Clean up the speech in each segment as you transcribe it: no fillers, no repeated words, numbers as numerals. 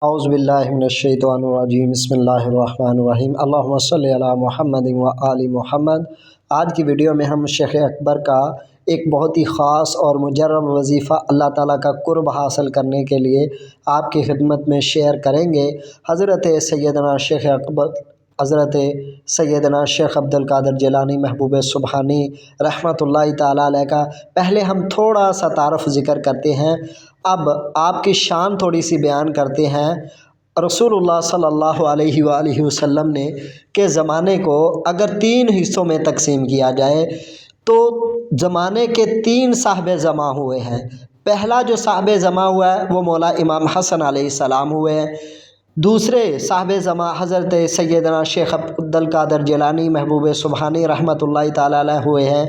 اعوذ باللہ من الشیطان الرجیم بسم اللہ الرحمن الرحیم اللہم صلی علی محمد و آل محمد۔ آج کی ویڈیو میں ہم شیخ اکبر کا ایک بہت ہی خاص اور مجرب وظیفہ اللہ تعالیٰ کا قرب حاصل کرنے کے لیے آپ کی خدمت میں شیئر کریں گے۔ حضرت سیدنا شیخ عبد القادر جیلانی محبوب سبحانی رحمۃ اللہ تعالیٰ علیہ کا پہلے ہم تھوڑا سا تعارف ذکر کرتے ہیں، اب آپ کی شان تھوڑی سی بیان کرتے ہیں۔ رسول اللہ صلی اللہ علیہ وآلہ وسلم نے کے زمانے کو اگر 3 حصوں میں تقسیم کیا جائے تو زمانے کے 3 صاحب زماں ہوئے ہیں۔ پہلا جو صاحب زماں ہوا ہے وہ مولا امام حسن علیہ السلام ہوئے ہیں۔ دوسرے صاحب زماں حضرت سیدنا شیخ عبد القادر جیلانی محبوب سبحانی رحمۃ اللہ تعالیٰ علیہ ہوئے ہیں،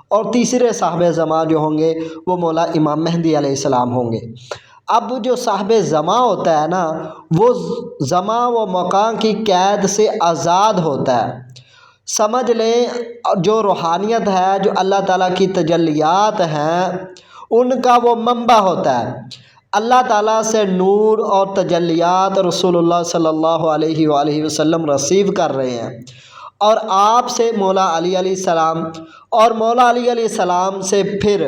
اور تیسرے صاحب زماں جو ہوں گے وہ مولا امام مہدی علیہ السلام ہوں گے۔ اب جو صاحب زماں ہوتا ہے نا، وہ زماں و مکان کی قید سے آزاد ہوتا ہے۔ سمجھ لیں جو روحانیت ہے، جو اللہ تعالیٰ کی تجلیات ہیں، ان کا وہ منبع ہوتا ہے۔ اللہ تعالیٰ سے نور اور تجلیات رسول اللہ صلی اللہ علیہ وآلہ وسلم ریسیو کر رہے ہیں، اور آپ سے مولا علی علیہ السلام، اور مولا علی علیہ السلام سے پھر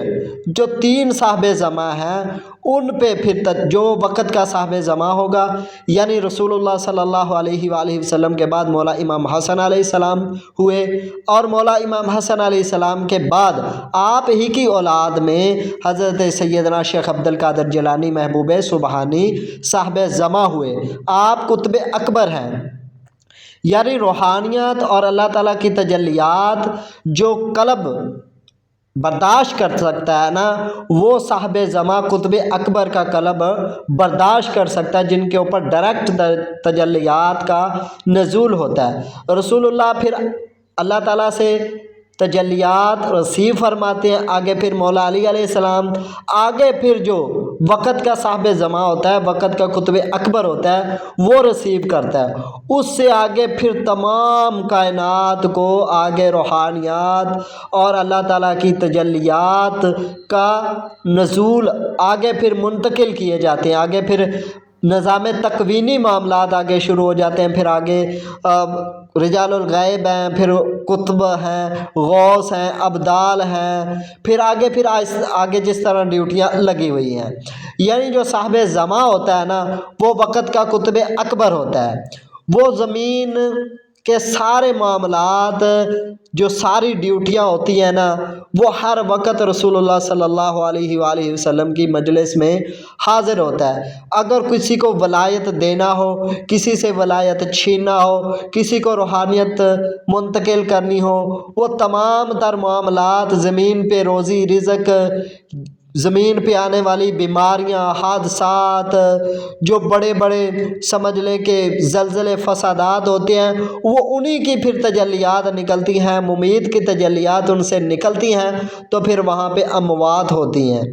جو 3 صاحب زماں ہیں ان پہ پھر جو وقت کا صاحب زماں ہوگا، یعنی رسول اللہ صلی اللہ علیہ وآلہ وسلم کے بعد مولا امام حسن علیہ السلام ہوئے، اور مولا امام حسن علیہ السلام کے بعد آپ ہی کی اولاد میں حضرت سیدنا شیخ عبد القادر جیلانی محبوب سبحانی صاحب زماں ہوئے۔ آپ قطب اکبر ہیں، یعنی روحانیت اور اللہ تعالیٰ کی تجلیات جو قلب برداشت کر سکتا ہے نا، وہ صاحب زماں قطب اکبر کا قلب برداشت کر سکتا ہے، جن کے اوپر ڈائریکٹ تجلیات کا نزول ہوتا ہے۔ رسول اللہ پھر اللہ تعالیٰ سے تجلیات ریسیو فرماتے ہیں، آگے پھر مولا علی علیہ السلام، آگے پھر جو وقت کا صاحب زماں ہوتا ہے، وقت کا قطب اکبر ہوتا ہے، وہ ریسیو کرتا ہے۔ اس سے آگے پھر تمام کائنات کو آگے روحانیات اور اللہ تعالیٰ کی تجلیات کا نزول آگے پھر منتقل کیے جاتے ہیں، آگے پھر نظام تکوینی معاملات آگے شروع ہو جاتے ہیں، پھر آگے رجال الغیب ہیں، پھر قطب ہیں، غوث ہیں، ابدال ہیں، پھر آگے جس طرح ڈیوٹیاں لگی ہوئی ہیں۔ یعنی جو صاحب زماں ہوتا ہے نا، وہ وقت کا قطب اکبر ہوتا ہے۔ وہ زمین کے سارے معاملات، جو ساری ڈیوٹیاں ہوتی ہیں نا، وہ ہر وقت رسول اللہ صلی اللہ علیہ وآلہ وسلم کی مجلس میں حاضر ہوتا ہے۔ اگر کسی کو ولایت دینا ہو، کسی سے ولایت چھیننا ہو، کسی کو روحانیت منتقل کرنی ہو، وہ تمام تر معاملات، زمین پہ روزی رزق، زمین پہ آنے والی بیماریاں، حادثات، جو بڑے بڑے سمجھ لیں کہ زلزلے فسادات ہوتے ہیں، وہ انہی کی پھر تجلیات نکلتی ہیں، ممید کی تجلیات ان سے نکلتی ہیں، تو پھر وہاں پہ اموات ہوتی ہیں۔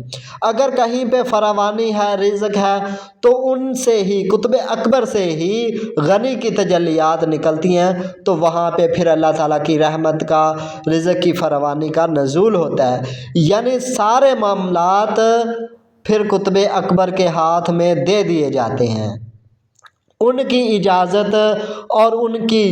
اگر کہیں پہ فراوانی ہے، رزق ہے، تو ان سے ہی قطب اکبر سے ہی غنی کی تجلیات نکلتی ہیں، تو وہاں پہ پھر اللہ تعالیٰ کی رحمت کا، رزق کی فراوانی کا نزول ہوتا ہے۔ یعنی سارے معاملات پھر قطب اکبر کے ہاتھ میں دے دیے جاتے ہیں۔ ان کی اجازت اور ان کی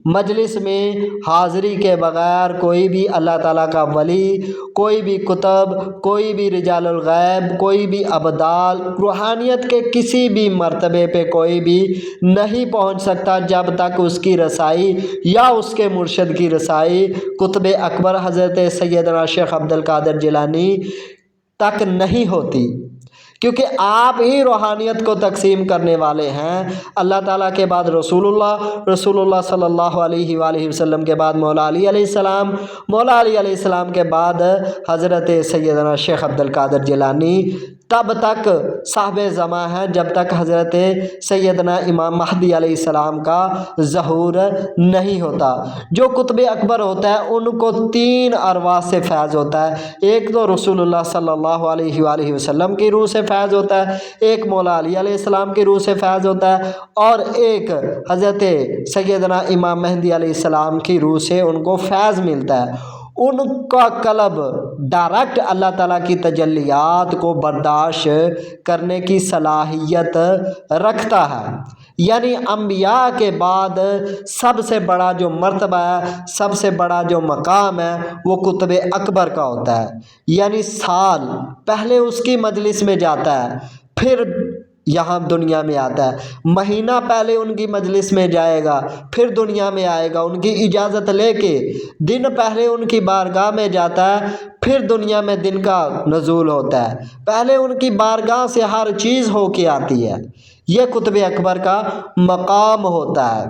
مجلس میں حاضری کے بغیر کوئی بھی اللہ تعالیٰ کا ولی، کوئی بھی قطب، کوئی بھی رجال الغیب، کوئی بھی ابدال، روحانیت کے کسی بھی مرتبے پہ کوئی بھی نہیں پہنچ سکتا، جب تک اس کی رسائی یا اس کے مرشد کی رسائی قطب اکبر حضرت سیدنا شیخ عبد القادر جیلانی تک نہیں ہوتی، کیونکہ آپ ہی روحانیت کو تقسیم کرنے والے ہیں۔ اللہ تعالیٰ کے بعد رسول اللہ صلی اللہ علیہ وآلہ وسلم کے بعد مولا علی علیہ السلام، مولا علی علیہ السلام کے بعد حضرت سیدنا شیخ عبد القادر جیلانی، تب تک صاحب زماں ہیں جب تک حضرت سیدنا امام مہدی علیہ السلام کا ظہور نہیں ہوتا۔ جو قطب اکبر ہوتا ہے ان کو 3 ارواح سے فیض ہوتا ہے۔ ایک تو رسول اللہ صلی اللہ علیہ وآلہ وسلم کی روح سے فیض ہوتا ہے، ایک مولا علی علیہ السلام کی روح سے فیض ہوتا ہے، اور ایک حضرت سیدنا امام مہدی علیہ السلام کی روح سے ان کو فیض ملتا ہے۔ ان کا قلب ڈائریکٹ اللہ تعالیٰ کی تجلیات کو برداشت کرنے کی صلاحیت رکھتا ہے۔ یعنی انبیاء کے بعد سب سے بڑا جو مرتبہ ہے، سب سے بڑا جو مقام ہے، وہ قطب اکبر کا ہوتا ہے۔ یعنی سال پہلے اس کی مجلس میں جاتا ہے، پھر یہاں دنیا میں آتا ہے، مہینہ پہلے ان کی مجلس میں جائے گا، پھر دنیا میں آئے گا ان کی اجازت لے کے، دن پہلے ان کی بارگاہ میں جاتا ہے، پھر دنیا میں دن کا نزول ہوتا ہے، پہلے ان کی بارگاہ سے ہر چیز ہو کے آتی ہے۔ یہ قطب اکبر کا مقام ہوتا ہے۔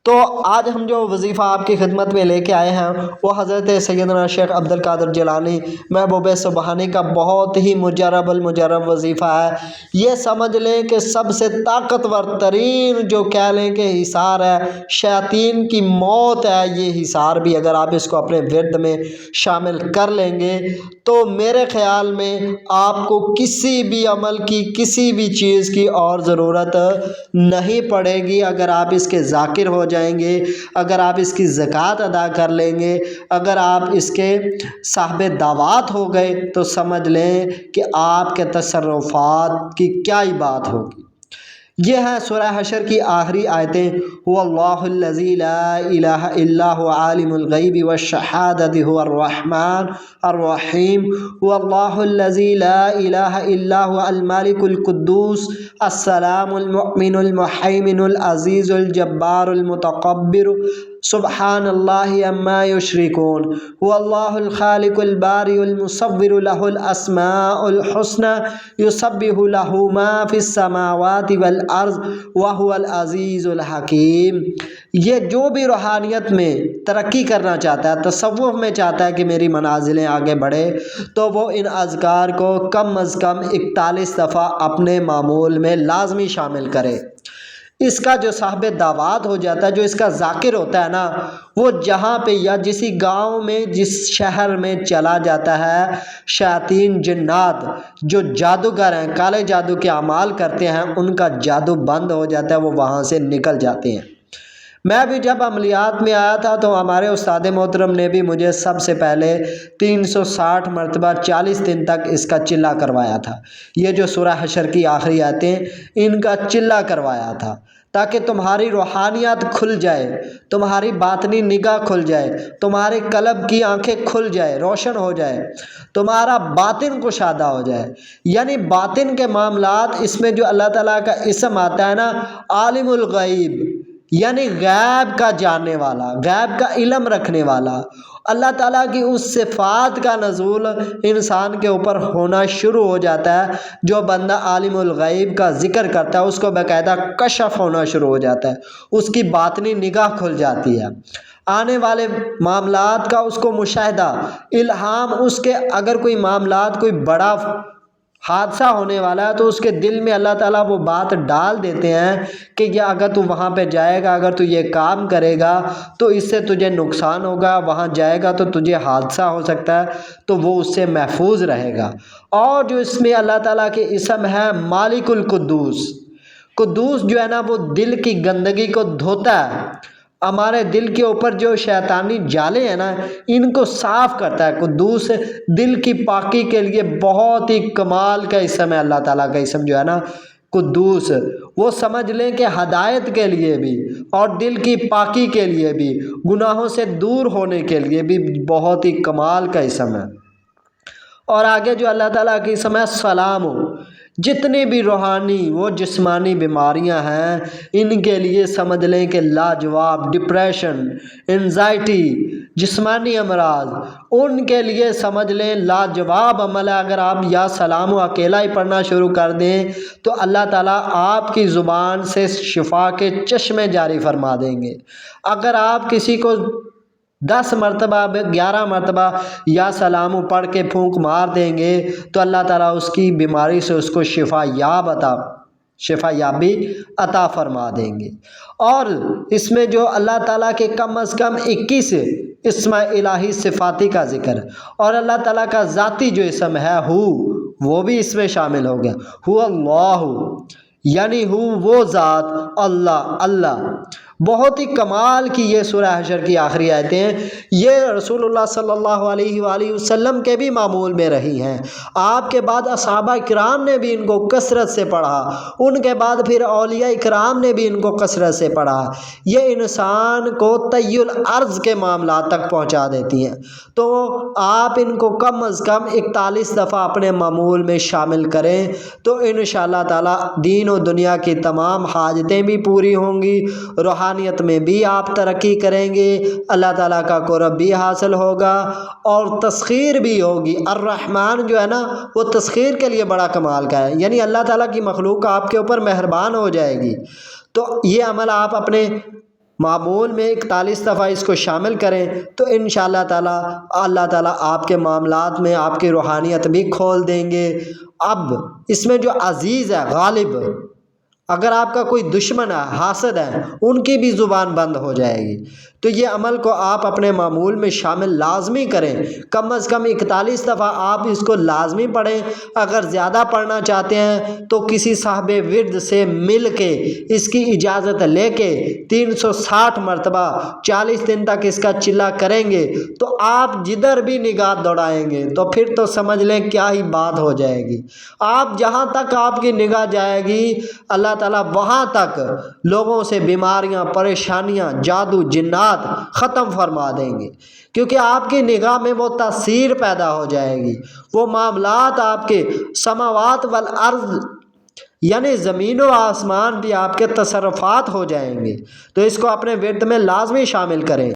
تو آج ہم جو وظیفہ آپ کی خدمت میں لے کے آئے ہیں وہ حضرت سیدنا شیخ عبد القادر جیلانی محبوب سبحانی کا بہت ہی مجرب المجرب وظیفہ ہے۔ یہ سمجھ لیں کہ سب سے طاقتور ترین جو کہہ لیں کہ حصار ہے، شیاطین کی موت ہے، یہ حصار بھی اگر آپ اس کو اپنے ورد میں شامل کر لیں گے تو میرے خیال میں آپ کو کسی بھی عمل کی، کسی بھی چیز کی اور ضرورت نہیں پڑے گی اگر آپ اس کے ذاکر ہو جائیں گے، اگر آپ اس کی زکوٰۃ ادا کر لیں گے، اگر آپ اس کے صاحب دعوات ہو گئے تو سمجھ لیں کہ آپ کے تصرفات کی کیا ہی بات ہوگی۔ یہ ہے سورہ حشر کی آخری آیتیں۔ هو اللہ الذی لا الہ الا هو عالم الغیب والشہادۃ هو الرحمن الرحیم هو اللہ الذی لا الہ الا هو الملک القدوس السلام المؤمن المہیمن العزیز الجبار المتکبر سبحان اللہ عما یشرکون هو اللہ الخالق البارئ المصور له الاسماء الحسنى یسبح له ما فی السماوات والارض وهو العزیز الحکیم۔ یہ جو بھی روحانیت میں ترقی کرنا چاہتا ہے، تصوف میں چاہتا ہے کہ میری منازلیں آگے بڑھے، تو وہ ان اذکار کو کم از کم 41 دفعہ اپنے معمول میں لازمی شامل کرے۔ اس کا جو صاحب دعوات ہو جاتا ہے، جو اس کا ذاکر ہوتا ہے نا، وہ جہاں پہ یا جسی گاؤں میں، جس شہر میں چلا جاتا ہے، شیاطین جنات جو جادوگر ہیں، کالے جادو کے اعمال کرتے ہیں، ان کا جادو بند ہو جاتا ہے، وہ وہاں سے نکل جاتے ہیں۔ میں بھی جب عملیات میں آیا تھا تو ہمارے استاد محترم نے بھی مجھے سب سے پہلے 360 مرتبہ 40 دن تک اس کا چلہ کروایا تھا۔ یہ جو سورہ حشر کی آخری آیتیں، ان کا چلہ کروایا تھا تاکہ تمہاری روحانیات کھل جائے، تمہاری باطنی نگاہ کھل جائے، تمہارے قلب کی آنکھیں کھل جائے، روشن ہو جائے، تمہارا باطن کشادہ ہو جائے۔ یعنی باطن کے معاملات، اس میں جو اللہ تعالیٰ کا اسم آتا ہے نا، عالم الغیب، یعنی غیب کا جاننے والا، غیب کا علم رکھنے والا، اللہ تعالیٰ کی اس صفات کا نزول انسان کے اوپر ہونا شروع ہو جاتا ہے۔ جو بندہ عالم الغیب کا ذکر کرتا ہے اس کو باقاعدہ کشف ہونا شروع ہو جاتا ہے، اس کی باطنی نگاہ کھل جاتی ہے، آنے والے معاملات کا اس کو مشاہدہ، الہام، اس کے اگر کوئی معاملات، کوئی بڑا حادثہ ہونے والا ہے تو اس کے دل میں اللہ تعالیٰ وہ بات ڈال دیتے ہیں کہ یہ اگر تو وہاں پہ جائے گا، اگر تو یہ کام کرے گا تو اس سے تجھے نقصان ہوگا، وہاں جائے گا تو تجھے حادثہ ہو سکتا ہے، تو وہ اس سے محفوظ رہے گا۔ اور جو اس میں اللہ تعالیٰ کے اسم ہے مالک القدوس، قدوس جو ہے نا وہ دل کی گندگی کو دھوتا ہے، ہمارے دل کے اوپر جو شیطانی جالے ہیں نا ان کو صاف کرتا ہے۔ قدوس دل کی پاکی کے لیے بہت ہی کمال کا اسم ہے۔ اللہ تعالیٰ کا اسم جو ہے نا قدوس، وہ سمجھ لیں کہ ہدایت کے لیے بھی اور دل کی پاکی کے لیے بھی، گناہوں سے دور ہونے کے لیے بھی بہت ہی کمال کا اسم ہے۔ اور آگے جو اللہ تعالیٰ کی اسم ہے سلام، جتنی بھی روحانی وہ جسمانی بیماریاں ہیں ان کے لیے سمجھ لیں کہ لاجواب، ڈپریشن، انزائٹی، جسمانی امراض، ان کے لیے سمجھ لیں لاجواب عمل ہے۔ اگر آپ یا سلام و اکیلا ہی پڑھنا شروع کر دیں تو اللہ تعالیٰ آپ کی زبان سے شفا کے چشمے جاری فرما دیں گے۔ اگر آپ کسی کو 10 مرتبہ 11 مرتبہ یا سلام پڑھ کے پھونک مار دیں گے تو اللہ تعالیٰ اس کی بیماری سے اس کو شفا یابی عطا فرما دیں گے۔ اور اس میں جو اللہ تعالیٰ کے کم از کم 21 اسم الہی صفاتی کا ذکر، اور اللہ تعالیٰ کا ذاتی جو اسم ہے وہ بھی اس میں شامل ہو گیا۔ ہو اللہ، یعنی وہ ذات اللہ، بہت ہی کمال کی یہ سورہ حشر کی آخری آیتیں ہیں، یہ رسول اللہ صلی اللہ علیہ وآلہ وسلم کے بھی معمول میں رہی ہیں۔ آپ کے بعد صحابہ کرام نے بھی ان کو کثرت سے پڑھا، ان کے بعد پھر اولیاء کرام نے بھی ان کو کثرت سے پڑھا۔ یہ انسان کو طی الارض کے معاملات تک پہنچا دیتی ہیں، تو آپ ان کو کم از کم 41 دفعہ اپنے معمول میں شامل کریں تو انشاءاللہ تعالی دین و دنیا کی تمام حاجتیں بھی پوری ہوں گی، روحانیت میں بھی آپ ترقی کریں گے، اللہ تعالیٰ کا قرب بھی حاصل ہوگا اور تسخیر بھی ہوگی۔ الرحمن جو ہے نا وہ تسخیر کے لیے بڑا کمال کا ہے، یعنی اللہ تعالیٰ کی مخلوق آپ کے اوپر مہربان ہو جائے گی۔ تو یہ عمل آپ اپنے معمول میں 41 دفعہ اس کو شامل کریں تو انشاءاللہ تعالیٰ اللہ تعالیٰ آپ کے معاملات میں آپ کی روحانیت بھی کھول دیں گے۔ اب اس میں جو عزیز ہے، غالب، اگر آپ کا کوئی دشمن ہے، حاسد ہے، ان کی بھی زبان بند ہو جائے گی۔ تو یہ عمل کو آپ اپنے معمول میں شامل لازمی کریں، کم از کم 41 دفعہ آپ اس کو لازمی پڑھیں۔ اگر زیادہ پڑھنا چاہتے ہیں تو کسی صاحب ورد سے مل کے اس کی اجازت لے کے 360 مرتبہ 40 دن تک اس کا چلا کریں گے تو آپ جدھر بھی نگاہ دوڑائیں گے تو پھر تو سمجھ لیں کیا ہی بات ہو جائے گی۔ آپ جہاں تک آپ کی نگاہ جائے گی اللہ تعالیٰ وہاں تک لوگوں سے بیماریاں، پریشانیاں، جادو، جنات ختم فرما دیں گے، کیونکہ آپ کی نگاہ میں وہ تاثیر پیدا ہو جائے گی۔ وہ معاملات آپ کے سماوات والارض یعنی زمین و آسمان بھی آپ کے تصرفات ہو جائیں گے۔ تو اس کو اپنے ورد میں لازمی شامل کریں۔